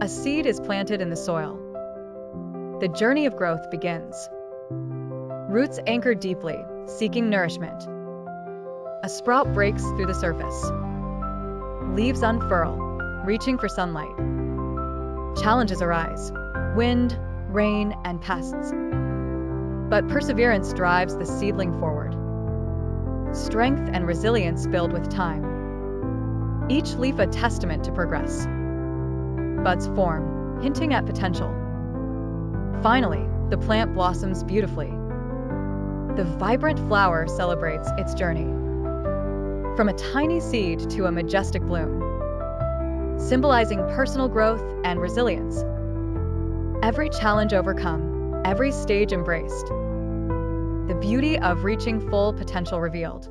A seed is planted in the soil. The journey of growth begins. Roots anchor deeply, seeking nourishment. A sprout breaks through the surface. Leaves unfurl, reaching for sunlight. Challenges arise: wind, rain, and pests. But perseverance drives the seedling forward. Strength and resilience build with time. Each leaf a testament to progress. Buds form, hinting at potential. Finally, the plant blossoms beautifully. The vibrant flower celebrates its journey. From a tiny seed to a majestic bloom, symbolizing personal growth and resilience. Every challenge overcome, every stage embraced. The beauty of reaching full potential revealed.